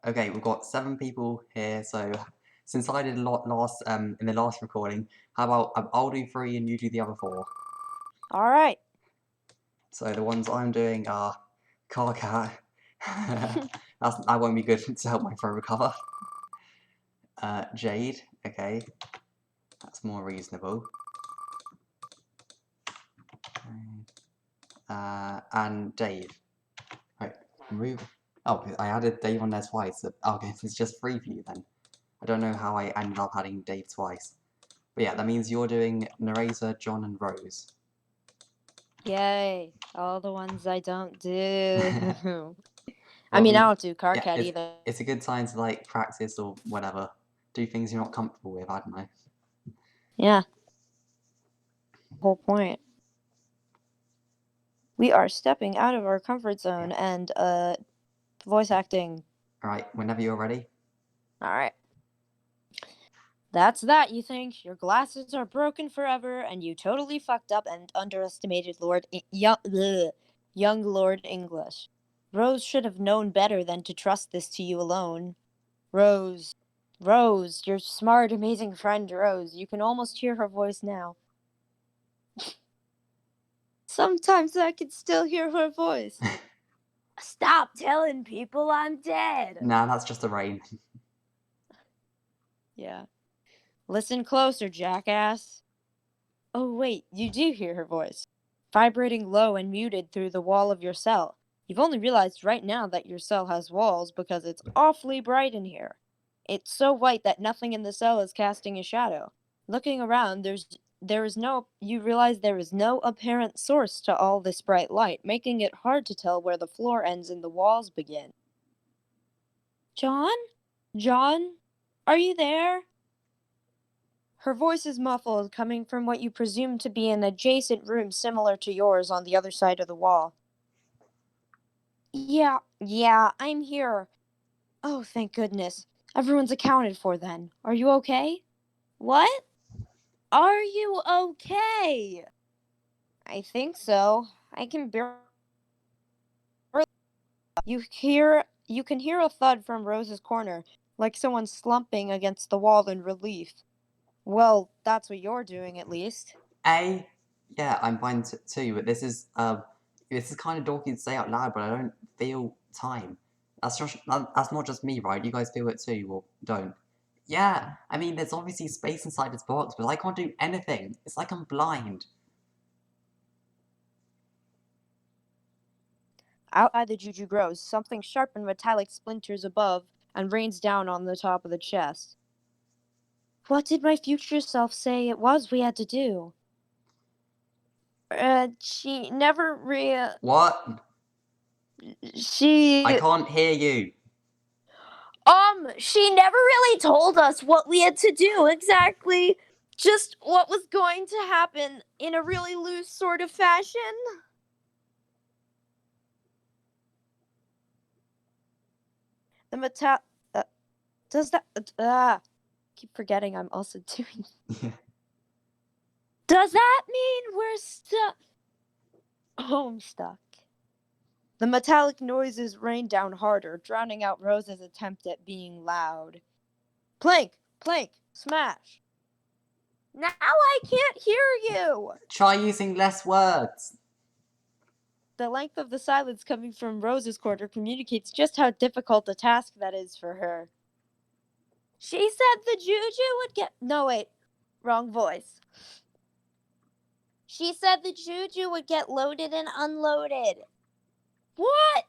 Okay, we've got 7 people here, so since I did a lot in the last recording, how about I'll do 3 and you do the other 4. All right. So the ones I'm doing are Karkat. That won't be good to help my throat recover. Jade, okay, that's more reasonable. And Dave. Right, move. Oh, I added Dave on there twice. Okay, it's just 3 for you then. I don't know how I ended up adding Dave twice. But yeah, that means you're doing narrator, John, and Rose. Yay. All the ones I don't do. Well, I mean, I mean, don't do Karkat yeah, either. it's a good time to like practice or whatever. Do things you're not comfortable with, I don't know. Yeah. Whole point. We are stepping out of our comfort zone and voice acting. Alright, whenever you're ready. All right. That's that, you think. Your glasses are broken forever, and you totally fucked up and underestimated young Lord English. Rose should have known better than to trust this to you alone. Rose, your smart, amazing friend Rose. You can almost hear her voice now. Sometimes I can still hear her voice. Stop telling people I'm dead. Nah, that's just the rain. Yeah. Listen closer, jackass. Oh, wait, you do hear her voice. Vibrating low and muted through the wall of your cell. You've only realized right now that your cell has walls because it's awfully bright in here. It's so white that nothing in the cell is casting a shadow. Looking around, you realize there is no apparent source to all this bright light, making it hard to tell where the floor ends and the walls begin. John? John? Are you there? Her voice is muffled, coming from what you presume to be an adjacent room similar to yours on the other side of the wall. Yeah, I'm here. Oh, thank goodness. Everyone's accounted for then. Are you okay? What? Are you okay? I think so. I can barely. You can hear a thud from Rose's corner, like someone slumping against the wall in relief. Well, that's what you're doing, at least. Yeah, I'm fine too, but this is kind of dorky to say out loud, but I don't feel time. That's not just me, right? You guys feel it too, or don't? Yeah, I mean, there's obviously space inside this box, but I can't do anything. It's like I'm blind. Outside the juju grows, something sharp and metallic splinters above and rains down on the top of the chest. What did my future self say it was we had to do? She never What? She... I can't hear you. She never really told us what we had to do exactly. Just what was going to happen in a really loose sort of fashion. The metal... does that... keep forgetting I'm also doing... Does that mean we're stuck? Homestuck. The metallic noises rained down harder, drowning out Rose's attempt at being loud. Plank! Plank! Smash! Now I can't hear you! Try using less words. The length of the silence coming from Rose's corner communicates just how difficult a task that is for her. She said the juju would get... No, wait. Wrong voice. She said the juju would get loaded and unloaded. What?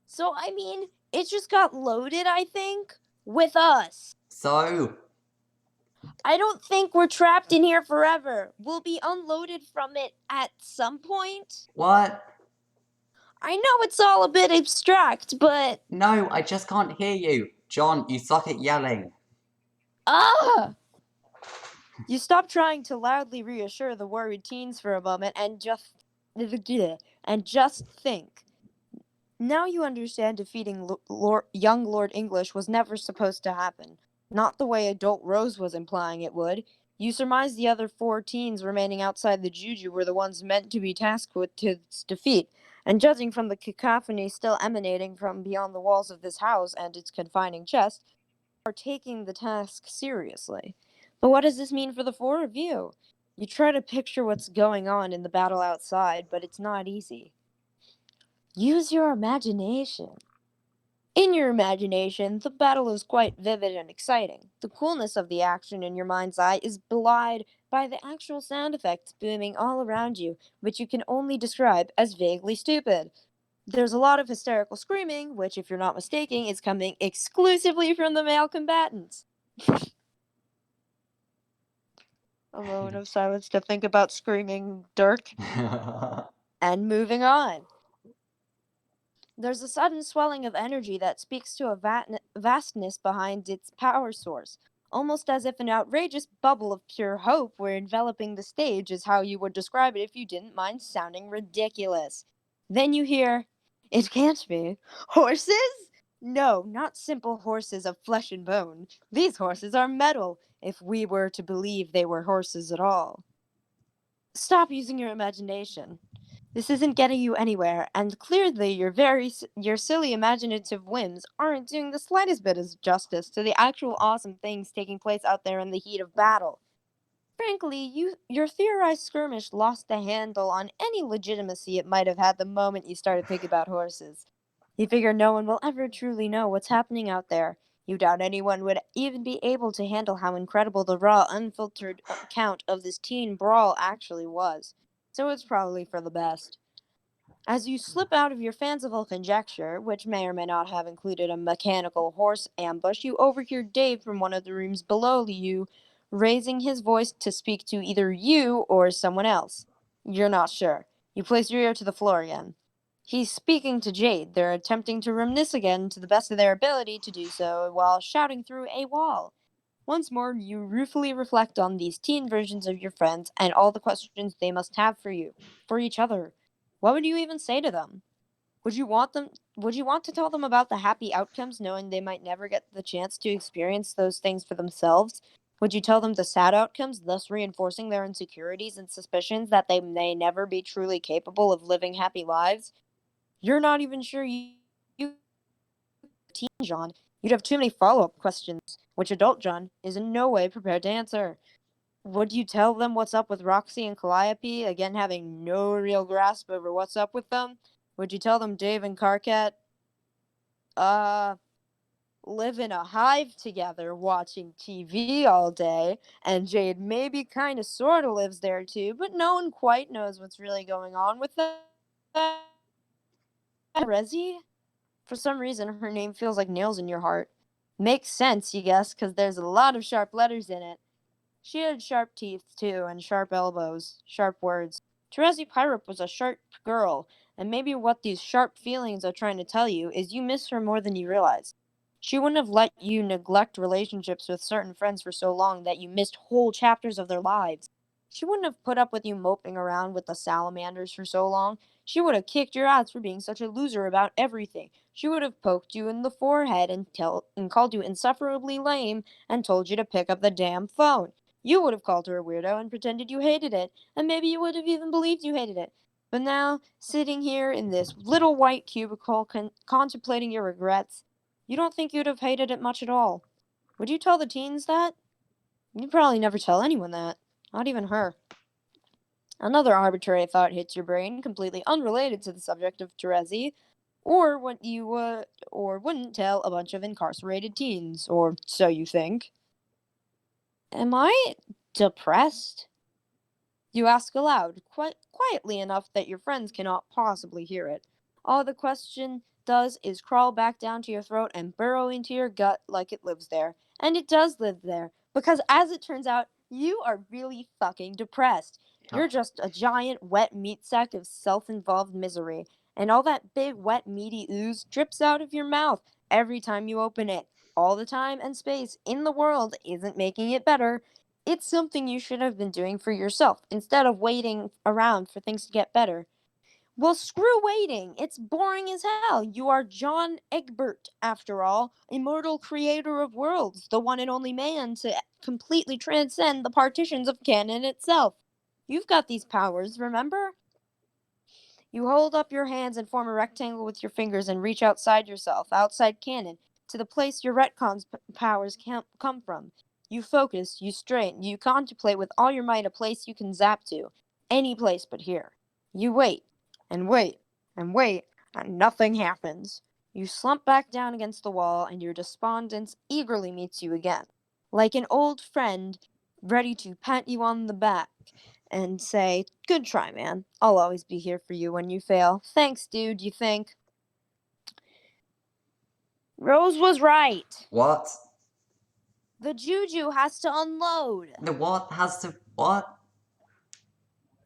So, I mean, it just got loaded, I think, with us. So? I don't think we're trapped in here forever. We'll be unloaded from it at some point. What? I know it's all a bit abstract, but... No, I just can't hear you. John, you suck at yelling. Ah! You stop trying to loudly reassure the worried teens for a moment and just think. Now you understand defeating young Lord English was never supposed to happen. Not the way adult Rose was implying it would. You surmise the other 4 teens remaining outside the juju were the ones meant to be tasked with its defeat. And judging from the cacophony still emanating from beyond the walls of this house and its confining chest, you are taking the task seriously. But what does this mean for the four of you? You try to picture what's going on in the battle outside, but it's not easy. Use your imagination. In your imagination, the battle is quite vivid and exciting. The coolness of the action in your mind's eye is belied by the actual sound effects booming all around you, which you can only describe as vaguely stupid. There's a lot of hysterical screaming, which, if you're not mistaken, is coming exclusively from the male combatants. A moment of silence to think about screaming Dirk, and moving on. There's a sudden swelling of energy that speaks to a vastness behind its power source, almost as if an outrageous bubble of pure hope were enveloping the stage, is how you would describe it if you didn't mind sounding ridiculous. Then you hear, "It can't be. Horses? No, not simple horses of flesh and bone. These horses are metal, if we were to believe they were horses at all." Stop using your imagination. This isn't getting you anywhere, and clearly your silly imaginative whims aren't doing the slightest bit of justice to the actual awesome things taking place out there in the heat of battle. Frankly, your theorized skirmish lost the handle on any legitimacy it might have had the moment you started thinking about horses. You figure no one will ever truly know what's happening out there. You doubt anyone would even be able to handle how incredible the raw, unfiltered account of this teen brawl actually was. So it's probably for the best. As you slip out of your fanciful conjecture, which may or may not have included a mechanical horse ambush, you overhear Dave from one of the rooms below you raising his voice to speak to either you or someone else. You're not sure. You place your ear to the floor again. He's speaking to Jade. They're attempting to reminisce again to the best of their ability to do so while shouting through a wall. Once more, you ruefully reflect on these teen versions of your friends and all the questions they must have for you, for each other. What would you even say to them? Would you want to tell them about the happy outcomes knowing they might never get the chance to experience those things for themselves? Would you tell them the sad outcomes, thus reinforcing their insecurities and suspicions that they may never be truly capable of living happy lives? You're not even sure you teen John. You'd have too many follow-up questions, which adult John is in no way prepared to answer. Would you tell them what's up with Roxy and Calliope, again having no real grasp over what's up with them? Would you tell them Dave and Karkat, uh, live in a hive together watching TV all day, and Jade maybe kinda sorta lives there too, but no one quite knows what's really going on with them? Rezi? For some reason, her name feels like nails in your heart. Makes sense, you guess, 'cause there's a lot of sharp letters in it. She had sharp teeth, too, and sharp elbows, sharp words. Terezi Pyrup was a sharp girl, and maybe what these sharp feelings are trying to tell you is you miss her more than you realize. She wouldn't have let you neglect relationships with certain friends for so long that you missed whole chapters of their lives. She wouldn't have put up with you moping around with the salamanders for so long. She would have kicked your ass for being such a loser about everything. She would have poked you in the forehead and called you insufferably lame and told you to pick up the damn phone. You would have called her a weirdo and pretended you hated it, and maybe you would have even believed you hated it. But now, sitting here in this little white cubicle contemplating your regrets, you don't think you'd have hated it much at all. Would you tell the teens that? You'd probably never tell anyone that. Not even her. Another arbitrary thought hits your brain, completely unrelated to the subject of Terezi, or what you would or wouldn't tell a bunch of incarcerated teens, or so you think. Am I depressed? You ask aloud, quite quietly enough that your friends cannot possibly hear it. All the question does is crawl back down to your throat and burrow into your gut like it lives there. And it does live there, because as it turns out, you are really fucking depressed. You're just a giant wet meat sack of self involved misery, and all that big, wet, meaty ooze drips out of your mouth every time you open it. All the time and space in the world isn't making it better. It's something you should have been doing for yourself instead of waiting around for things to get better. Well, screw waiting. It's boring as hell. You are John Egbert, after all, immortal creator of worlds, the one and only man to completely transcend the partitions of canon itself. You've got these powers, remember? You hold up your hands and form a rectangle with your fingers and reach outside yourself, outside canon, to the place your retcon's powers come from. You focus, you strain, you contemplate with all your might a place you can zap to. Any place but here. You wait, and wait, and wait, and nothing happens. You slump back down against the wall, and your despondence eagerly meets you again. Like an old friend, ready to pat you on the back and say, "Good try, man. I'll always be here for you when you fail. Thanks, dude," you think. Rose was right. What? The juju has to unload. The what has to what?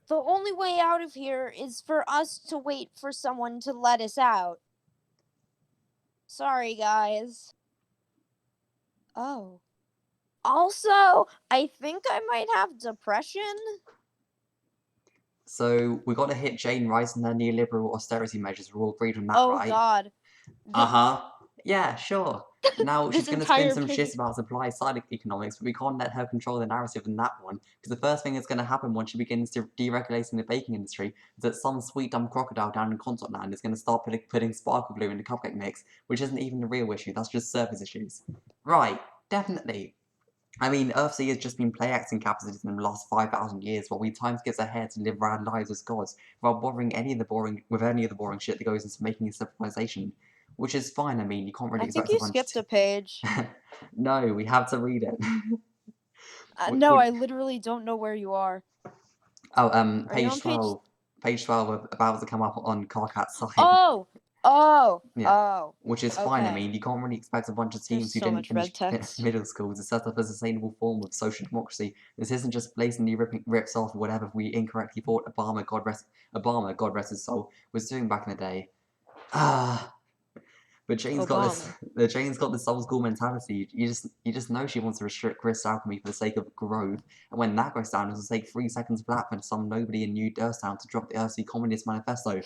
The only way out of here is for us to wait for someone to let us out. Sorry, guys. Oh. Also, I think I might have depression. So we got to hit Jane Rice and their neoliberal austerity measures. We're all agreed on that, Oh, right? God. Uh-huh. Yeah, sure. Now she's This gonna spin entire some page. shit about supply side economics, but we can't let her control the narrative in that one, because the first thing that's gonna happen once she begins deregulating the baking industry is that some sweet dumb crocodile down in Consort Land is gonna start putting sparkle glue in the cupcake mix, which isn't even a real issue, that's just surface issues. Right, definitely. I mean, Earthsea has just been play acting capitalism in the last 5,000 years, while we time skips ahead to live rad lives as gods, without bothering any of the boring shit that goes into making a civilization. Which is fine, I mean, you can't really I think expect a you bunch skipped a page. No, we have to read it. No, I literally don't know where you are. Oh, Are you page on page? 12. Page 12 about to come up on Karkat's site. Oh! Oh! Yeah. Oh. Which is fine, I Okay. mean, you can't really expect a bunch of There's teens who so didn't much finish red text. middle school to set up a sustainable form of social democracy. This isn't just blatantly rips off whatever we incorrectly thought Obama, God rest his soul, was doing back in the day. Ah. But Obama. Jane's got this old school mentality. You just know she wants to restrict Chris alchemy for the sake of growth. And when that goes down, it'll take 3 seconds flat for some nobody in New Durstown to drop the Earthsea Communist Manifesto.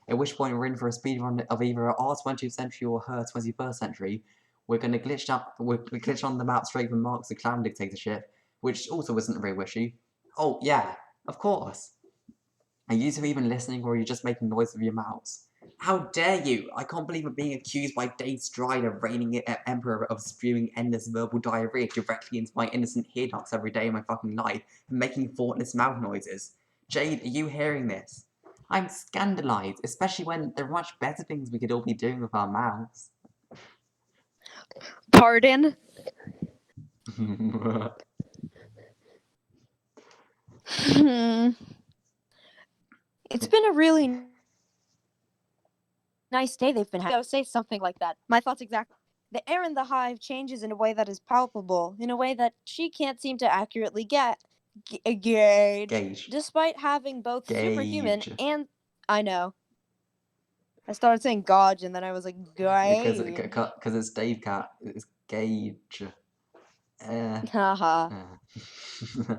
At which point we're in for a speedrun of either our 20th century or her 21st century. We're glitch on the map straight from Marx's clan dictatorship, which also isn't a real issue. Oh yeah, of course. Are you two even listening, or are you just making noise with your mouths? How dare you! I can't believe I'm being accused by Dave Strider, reigning emperor, of spewing endless verbal diarrhea directly into my innocent ear ducts every day of my fucking life, and making thoughtless mouth noises. Jade, are you hearing this? I'm scandalized, especially when there are much better things we could all be doing with our mouths. Pardon? It's been a really nice day they've been having. Say something like that. My thoughts exactly. The air in the hive changes in a way that is palpable, in a way that she can't seem to accurately gauge, Gauge. despite having both superhuman Gauge. and. I know. I started saying gauge and then I was like, Because gauge. it's Dave Cat. It's Gauge. Haha. Uh.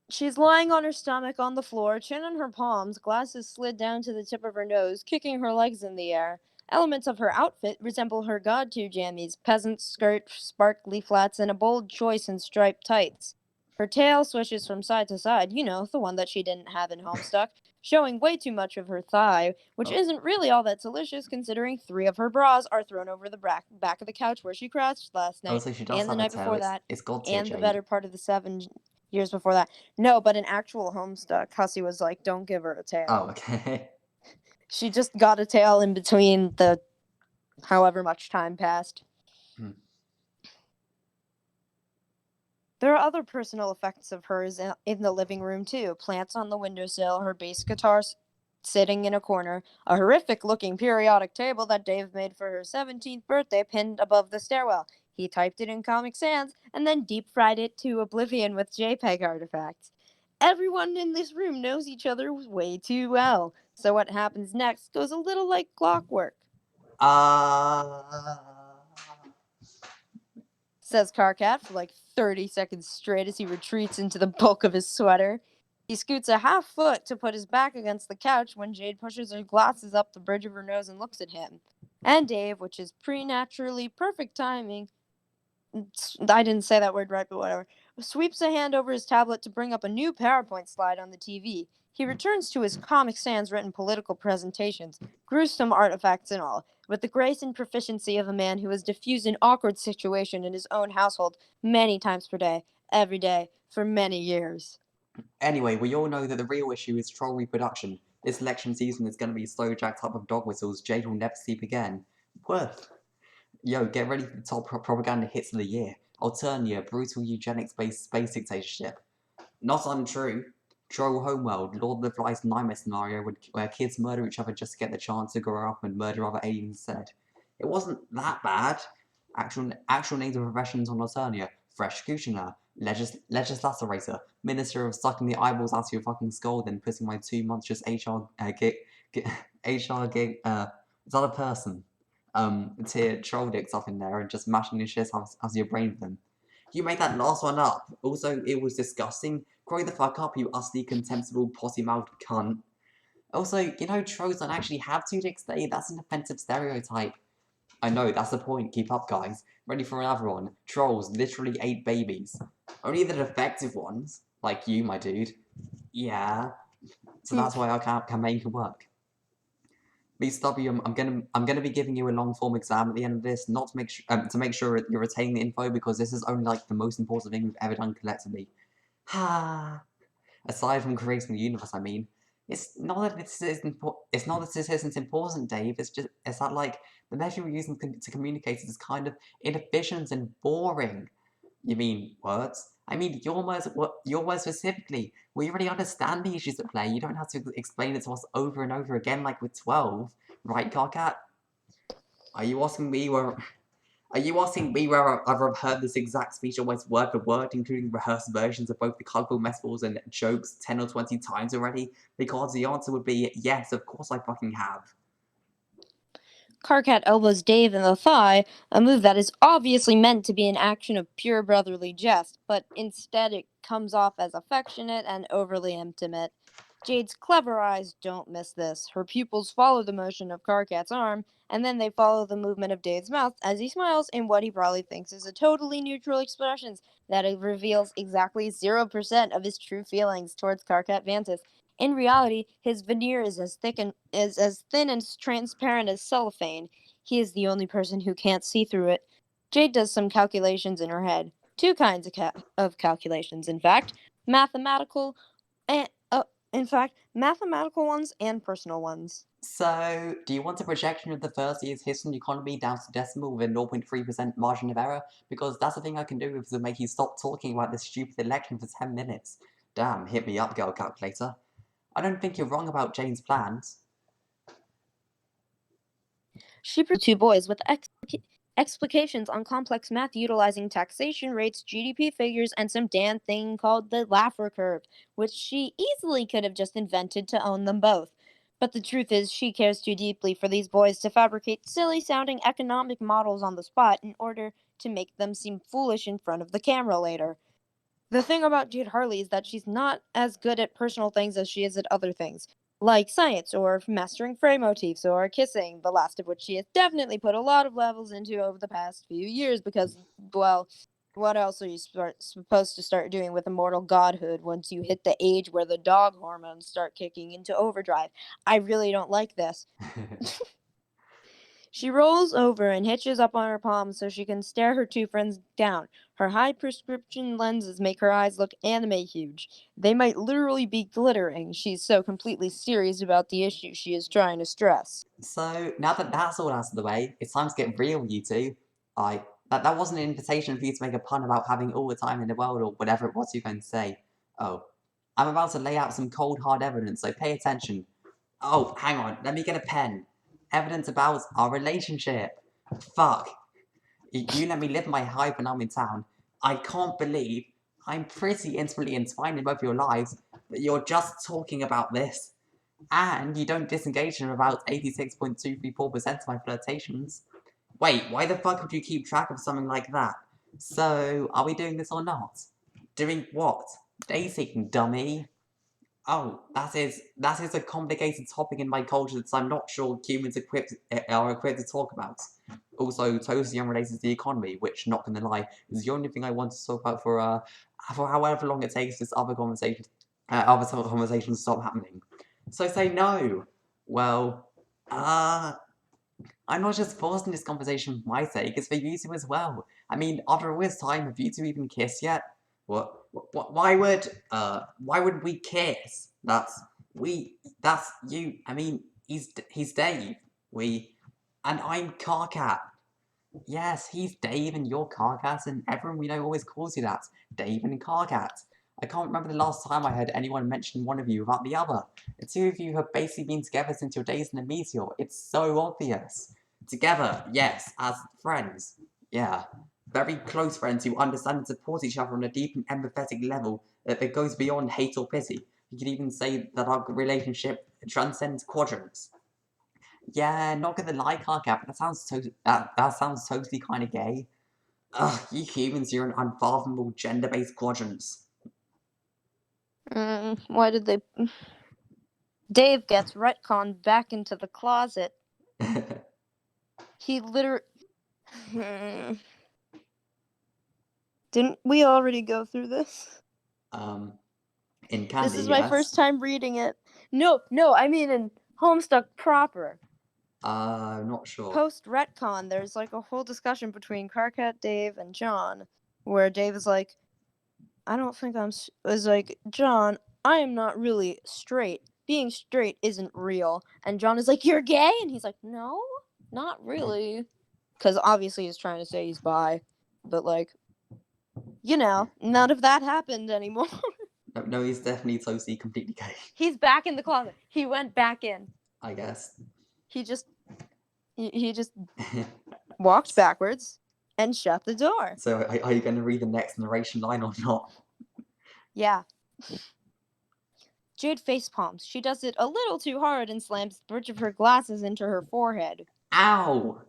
She's lying on her stomach on the floor, chin in her palms, glasses slid down to the tip of her nose, kicking her legs in the air. Elements of her outfit resemble her god-2 jammies, peasant skirt, sparkly flats, and a bold choice in striped tights. Her tail swishes from side to side, you know, the one that she didn't have in Homestuck, showing way too much of her thigh, which isn't really all that delicious considering 3 of her bras are thrown over the back of the couch where she crouched last night, So she does and the have a night tail. before that, It's God tier, and the Jade. better part of the 7 years before that. No, but in actual Homestuck, Hussey was like, don't give her a tail. Oh, okay. She just got a tail in between the however much time passed. There are other personal effects of hers in the living room, too. Plants on the windowsill, her bass guitar sitting in a corner, a horrific-looking periodic table that Dave made for her 17th birthday pinned above the stairwell. He typed it in Comic Sans, and then deep-fried it to oblivion with JPEG artifacts. Everyone in this room knows each other way too well, so what happens next goes a little like clockwork. Says Karkat for like 30 seconds straight as he retreats into the bulk of his sweater. He scoots a half foot to put his back against the couch when Jade pushes her glasses up the bridge of her nose and looks at him. And Dave, which is preternaturally perfect timing, I didn't say that word right, but whatever, sweeps a hand over his tablet to bring up a new PowerPoint slide on the TV. He returns to his Comic Sans written political presentations, gruesome artifacts and all, with the grace and proficiency of a man who has diffused an awkward situation in his own household many times per day, every day, for many years. Anyway, we all know that the real issue is troll reproduction. This election season is going to be so jacked up with dog whistles, Jade will never sleep again. Worth. Yo, get ready for the top propaganda hits of the year. Alternia, brutal eugenics-based space dictatorship. Not untrue. Troll Homeworld, Lord of the Flies nightmare scenario where kids murder each other just to get the chance to grow up and murder other aliens instead. It wasn't that bad. Actual names of professions on Alternia. Fresh Kushner, Legislatorator, Minister of sucking the eyeballs out of your fucking skull, then putting my 2 monstrous HR gig, is that a person? Tier troll dicks up in there and just mashing your shit as your brain with them. You made that last one up. Also, it was disgusting. Grow the fuck up, you utterly contemptible, potty-mouthed cunt. Also, you know trolls don't actually have 2 dicks, that's an offensive stereotype. I know, that's the point. Keep up, guys. Ready for another one. Trolls literally ate babies. Only the defective ones. Like you, my dude. Yeah. So that's why our campaign can work. BSW, I'm gonna be giving you a long form exam at the end of this, not to make sure you're retaining the info, because this is only like the most important thing we've ever done collectively. Ha. Aside from creating the universe, I mean. It's not that this isn't important, Dave. It's that like the method we're using to communicate is kind of inefficient and boring. You mean words? I mean your words specifically. We already understand the issues at play. You don't have to explain it to us over and over again like we're 12, right, Karkat? Are you asking me where? Are you asking me where I've heard this exact speech almost word for word, including rehearsed versions of both the colourful metaphors and jokes 10 or 20 times already? Because the answer would be yes, of course I fucking have. Karkat elbows Dave in the thigh, a move that is obviously meant to be an action of pure brotherly jest, but instead it comes off as affectionate and overly intimate. Jade's clever eyes don't miss this. Her pupils follow the motion of Karkat's arm, and then they follow the movement of Dave's mouth as he smiles in what he probably thinks is a totally neutral expression that it reveals exactly 0% of his true feelings towards Karkat Vantis. In reality, his veneer is as thin and transparent as cellophane. He is the only person who can't see through it. Jade does some calculations in her head. 2 kinds of calculations, in fact. Mathematical and mathematical ones and personal ones. So, do you want a projection of the first year's history economy down to decimal with a 0.3% margin of error? Because that's the thing I can do to make you stop talking about this stupid election for 10 minutes. Damn, hit me up, girl calculator. I don't think you're wrong about Jane's plans. She produced 2 boys with explications on complex math utilizing taxation rates, GDP figures, and some damn thing called the Laffer curve, which she easily could have just invented to own them both. But the truth is, she cares too deeply for these boys to fabricate silly sounding economic models on the spot in order to make them seem foolish in front of the camera later. The thing about Jade Harley is that she's not as good at personal things as she is at other things, like science or mastering frame motifs or kissing, the last of which she has definitely put a lot of levels into over the past few years because, well, what else are you supposed to start doing with immortal godhood once you hit the age where the dog hormones start kicking into overdrive? I really don't like this. She rolls over and hitches up on her palms so she can stare her 2 friends down. Her high prescription lenses make her eyes look anime huge. They might literally be glittering. She's so completely serious about the issue she is trying to stress. So, now that that's all out of the way, it's time to get real, you two. That wasn't an invitation for you to make a pun about having all the time in the world or whatever it was you're going to say. Oh. I'm about to lay out some cold hard evidence, so pay attention. Oh, hang on, let me get a pen. Evidence about our relationship. Fuck. You let me live my hype when I'm in town. I can't believe I'm pretty intimately entwined in both your lives, but you're just talking about this. And you don't disengage in about 86.234% of my flirtations. Wait, why the fuck would you keep track of something like that? So, are we doing this or not? Doing what? Dating, dummy. Oh, that is a complicated topic in my culture that I'm not sure humans are equipped to talk about. Also, totally unrelated to the economy, which, not gonna lie, is the only thing I want to talk about for however long it takes this other conversation other sort of conversations stop happening. So say no. Well, I'm not just forcing this conversation for my sake, it's for you two as well. I mean, after all this time, have you two even kissed yet? What, why would we kiss? That's you, I mean, he's Dave. And I'm Karkat. Yes, he's Dave and you're Karkat, and everyone we know always calls you that. Dave and Karkat. I can't remember the last time I heard anyone mention one of you without the other. The two of you have basically been together since your days in the meteor. It's so obvious. Together, yes, as friends. Yeah. Very close friends who understand and support each other on a deep and empathetic level that goes beyond hate or pity. You could even say that our relationship transcends quadrants. Yeah, not gonna lie, Karkat, but that sounds totally kind of gay. Ugh, you humans, you're an unfathomable gender-based quadrants. Why did they... Dave gets retconned back into the closet. He literally... Didn't we already go through this? In Candy, This is my yes. first time reading it. No, I mean in Homestuck proper. Not sure. Post retcon, there's like a whole discussion between Karkat, Dave, and John, where Dave is like, I don't think is like, John, I am not really straight. Being straight isn't real. And John is like, you're gay? And he's like, no, not really. Because obviously he's trying to say he's bi. But like, you know, none of that happened anymore. No, he's definitely totally completely gay, He's back in the closet. He went back in. I guess. He just walked backwards and shut the door. So, are you going to read the next narration line or not? Yeah. Jade facepalms. She does it a little too hard and slams the bridge of her glasses into her forehead. Ow!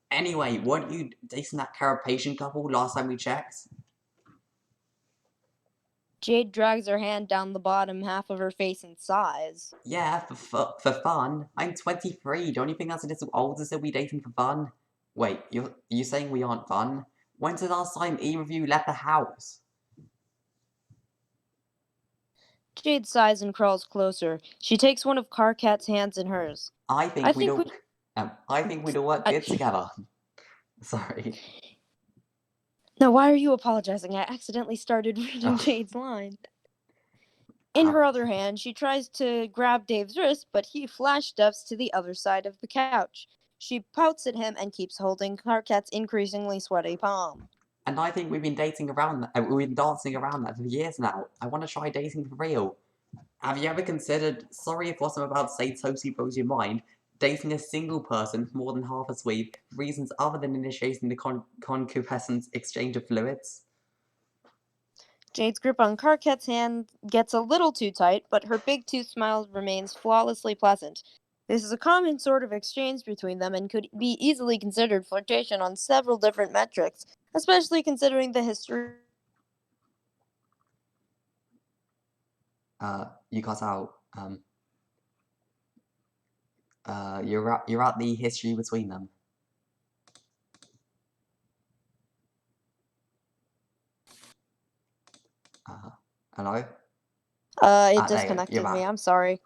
Anyway, weren't you dating that Carapacian couple last time we checked? Jade drags her hand down the bottom half of her face and sighs. Yeah, for fun. I'm 23. Don't you think that's a little old to still be dating for fun? Wait, you saying we aren't fun? When's the last time either of you left the house? Jade sighs and crawls closer. She takes one of Karkat's hands in hers. I think we'd all work good together. Sorry. Now, why are you apologizing? I accidentally started reading Jade's line. In her other hand, she tries to grab Dave's wrist, but he flash stuffs to the other side of the couch. She pouts at him and keeps holding Karkat's increasingly sweaty palm. And I think we've been dancing around that for years now. I want to try dating for real. Have you ever considered, sorry if what I'm about to say totally blows your mind, dating a single person for more than half a sweep for reasons other than initiating the concupiscent exchange of fluids? Jade's grip on Karkat's hand gets a little too tight, but her big tooth smile remains flawlessly pleasant. This is a common sort of exchange between them and could be easily considered flirtation on several different metrics, especially considering the history. You cut out. You're at the history between them. Hello? It disconnected me. I'm sorry.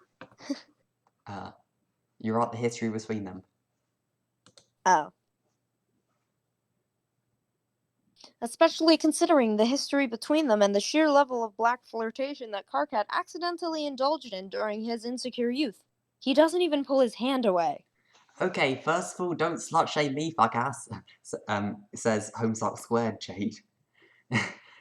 You're at the history between them. Oh. Especially considering the history between them and the sheer level of black flirtation that Karkat accidentally indulged in during his insecure youth. He doesn't even pull his hand away. Okay, first of all, don't slut shame me, fuck ass. Says Homestuck Squared, Jade.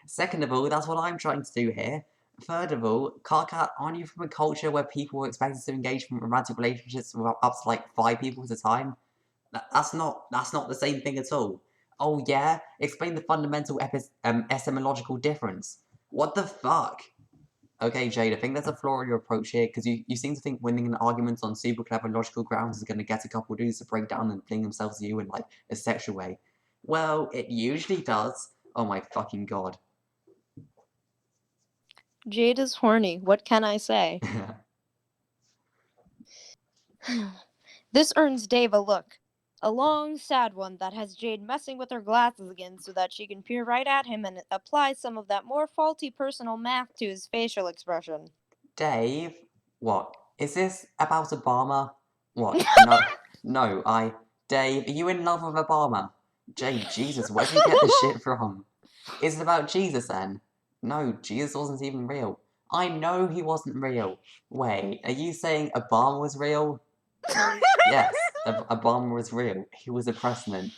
Second of all, that's what I'm trying to do here. Third of all, Karkat, aren't you from a culture where people were expected to engage in romantic relationships with up to like 5 people at a time? That's not the same thing at all. Oh yeah? Explain the fundamental etymological difference. What the fuck? Okay, Jade, I think there's a flaw in your approach here, because you seem to think winning an argument on super clever logical grounds is going to get a couple dudes to break down and fling themselves to you in, like, a sexual way. Well, it usually does. Oh my fucking god. Jade is horny. What can I say? This earns Dave a look. A long, sad one that has Jade messing with her glasses again so that she can peer right at him and apply some of that more faulty personal math to his facial expression. Dave? What? Is this about Obama? What? No, Dave, are you in love with Obama? Jade, Jesus, where'd you get this shit from? Is it about Jesus then? No, Jesus wasn't even real. I know he wasn't real. Wait, are you saying Obama was real? Yes, Obama was real. He was a president.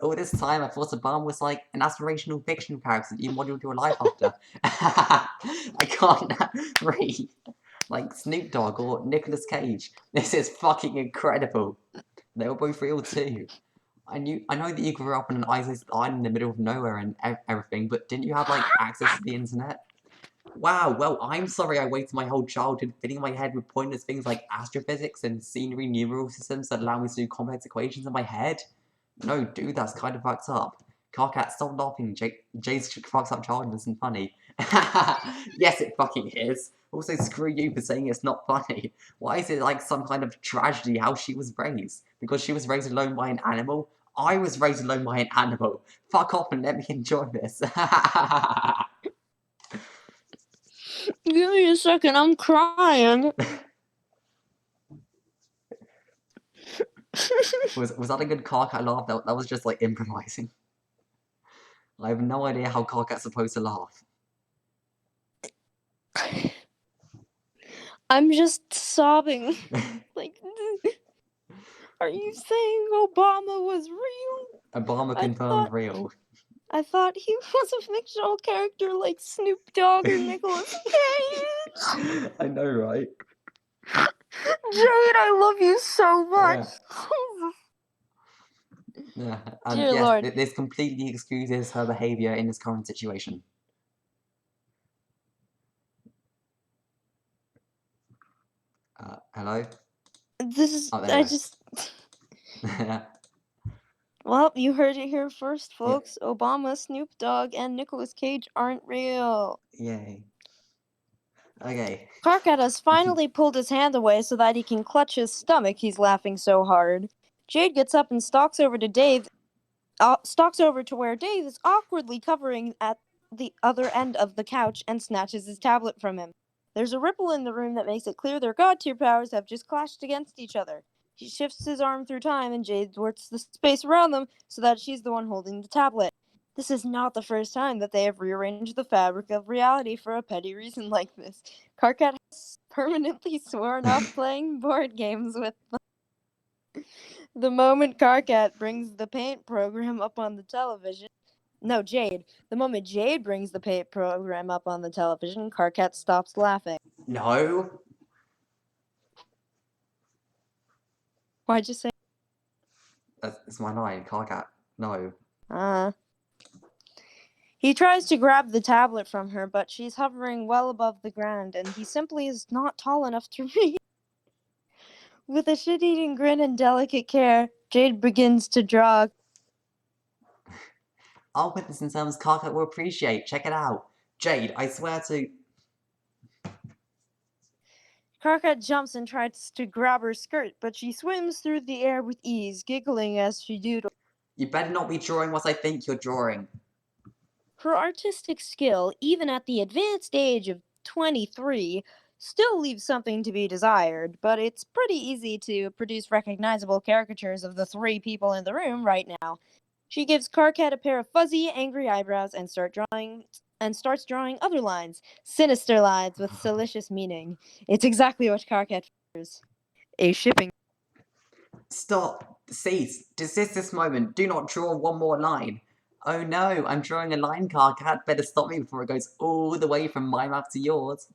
All this time I thought Obama was like an aspirational fiction character that you modeled your life after. I can't read. Like Snoop Dogg or Nicolas Cage. This is fucking incredible. They were both real too. I know that you grew up on an isolated island in the middle of nowhere and everything, but didn't you have like access to the internet? Wow, well, I'm sorry I wasted my whole childhood filling my head with pointless things like astrophysics and scenery numeral systems that allow me to do complex equations in my head. No, dude, that's kind of fucked up. Karkat, stop laughing. Jay's fucked up childhood isn't funny. Yes, it fucking is. Also, screw you for saying it's not funny. Why is it like some kind of tragedy how she was raised? Because she was raised alone by an animal? I was raised alone by an animal. Fuck off and let me enjoy this. Give me a second, I'm crying. Was that a good Karkat laugh? That was just like improvising. I have no idea how Karkat's supposed to laugh. I'm just sobbing. Like, are you saying Obama was real? Obama confirmed real. I thought he was a fictional character like Snoop Dogg or Nicolas Cage. I know, right? Jade, I love you so much. Yeah, and Dear yes, Lord. this completely excuses her behavior in this current situation. Hello? This is. Oh, there I you just. go. Well, you heard it here first, Yeah. folks. Obama, Snoop Dogg, and Nicolas Cage aren't real. Yay. Okay. Karkat has finally pulled his hand away so that he can clutch his stomach. He's laughing so hard. Jade gets up and stalks over to where Dave is awkwardly covering at the other end of the couch and snatches his tablet from him. There's a ripple in the room that makes it clear their god tier powers have just clashed against each other. He shifts his arm through time and Jade works the space around them so that she's the one holding the tablet. This is not the first time that they have rearranged the fabric of reality for a petty reason like this. Karkat has permanently sworn off playing board games with them. The moment Karkat brings the paint program up on the television. No, Jade. The moment Jade brings the paint program up on the television, Karkat stops laughing. No. Why'd you say? That's my line, Karkat. No. He tries to grab the tablet from her, but she's hovering well above the ground, and he simply is not tall enough to reach. With a shit-eating grin and delicate care, Jade begins to draw. I'll put this in terms Karkat will appreciate. Check it out. Jade, I swear to... Karkat jumps and tries to grab her skirt, but she swims through the air with ease, giggling as she doodles. You better not be drawing what I think you're drawing. Her artistic skill, even at the advanced age of 23, still leaves something to be desired, but it's pretty easy to produce recognizable caricatures of the three people in the room right now. She gives Karkat a pair of fuzzy, angry eyebrows and starts drawing other lines, sinister lines with salacious meaning. It's exactly what Karkat fears. A shipping. Stop. Cease. Desist this moment. Do not draw one more line. Oh no, I'm drawing a line, Karkat. Better stop me before it goes all the way from my mouth to yours.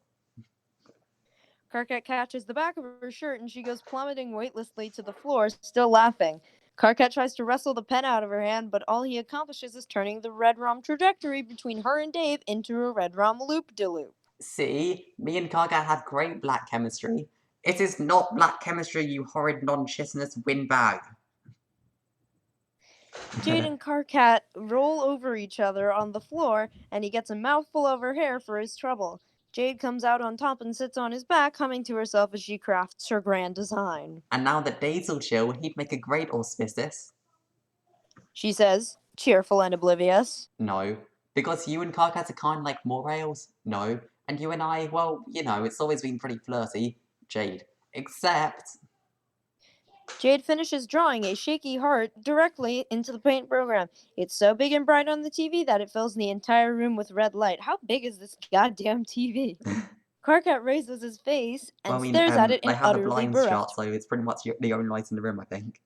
Karkat catches the back of her shirt and she goes plummeting weightlessly to the floor, still laughing. Karkat tries to wrestle the pen out of her hand, but all he accomplishes is turning the red rum trajectory between her and Dave into a red rum loop-de-loop. See? Me and Karkat have great black chemistry. It is not black chemistry, you horrid non-chitinous windbag. Jade and Karkat roll over each other on the floor, and he gets a mouthful of her hair for his trouble. Jade comes out on top and sits on his back, humming to herself as she crafts her grand design. And now that Dave's all chill, he'd make a great auspicious. She says, cheerful and oblivious. No. Because you and Karkat are kind of like morails? No. And you and I, well, it's always been pretty flirty, Jade. Except... Jade finishes drawing a shaky heart directly into the paint program. It's so big and bright on the TV that it fills the entire room with red light. How big is this goddamn TV? Karkat raises his face Well, and stares at it they in have the utterly blinds shut, bereft. so it's pretty much the only light in the room, I think.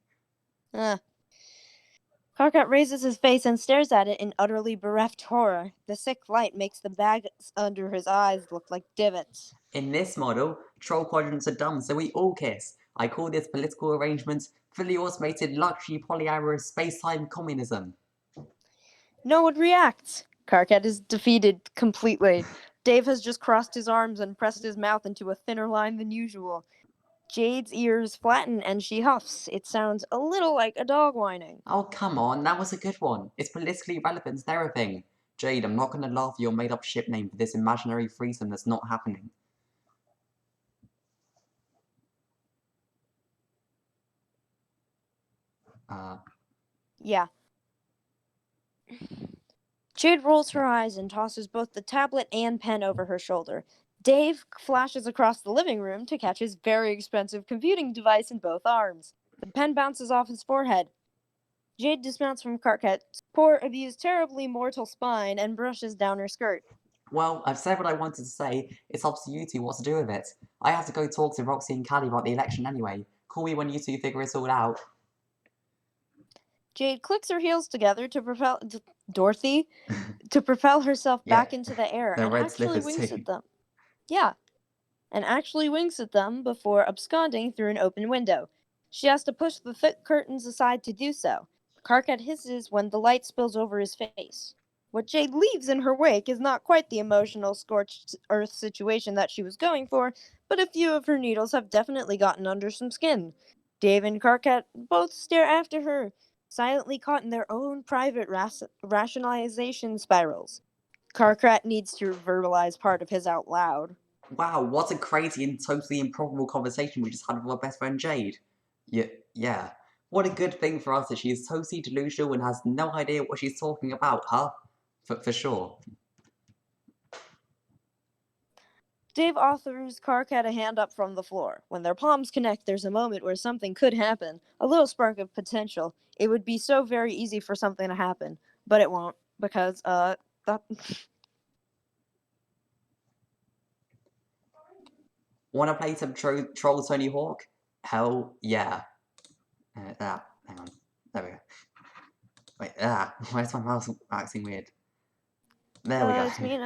Karkat raises his face and stares at it in utterly bereft horror. The sick light makes the bags under his eyes look like divots. In this model, troll quadrants are dumb, so we all kiss. I call this political arrangement fully automated luxury polyamorous space-time communism. No one reacts. Karkat is defeated completely. Dave has just crossed his arms and pressed his mouth into a thinner line than usual. Jade's ears flatten and she huffs. It sounds a little like a dog whining. Oh, come on, that was a good one. It's politically relevant to everything. Jade, I'm not going to laugh at your made-up ship name for this imaginary threesome that's not happening. Yeah. Jade rolls her eyes and tosses both the tablet and pen over her shoulder. Dave flashes across the living room to catch his very expensive computing device in both arms. The pen bounces off his forehead. Jade dismounts from Karkat's poor, abused, terribly mortal spine and brushes down her skirt. Well, I've said what I wanted to say. It's up to you two what to do with it. I have to go talk to Roxy and Callie about the election anyway. Call me when you two figure it all out. Jade clicks her heels together to propel Dorothy to propel herself back Yeah, into the air they're and red actually slippers winks too. at them. Yeah, and actually winks at them before absconding through an open window. She has to push the thick curtains aside to do so. Karkat hisses when the light spills over his face. What Jade leaves in her wake is not quite the emotional scorched earth situation that she was going for, but a few of her needles have definitely gotten under some skin. Dave and Karkat both stare after her, silently caught in their own private rationalization spirals. Karkat needs to verbalize part of his out loud. Wow, what a crazy and totally improbable conversation we just had with our best friend Jade. Yeah. What a good thing for us that she is totally delusional and has no idea what she's talking about, huh? For sure. Dave offers Karkat a hand up from the floor. When their palms connect, there's a moment where something could happen. A little spark of potential. It would be so very easy for something to happen. But it won't, because, that... Wanna play some Troll Tony Hawk? Hell yeah. Hang on. There we go. Wait, why is my mouse acting weird? There we go. It's me,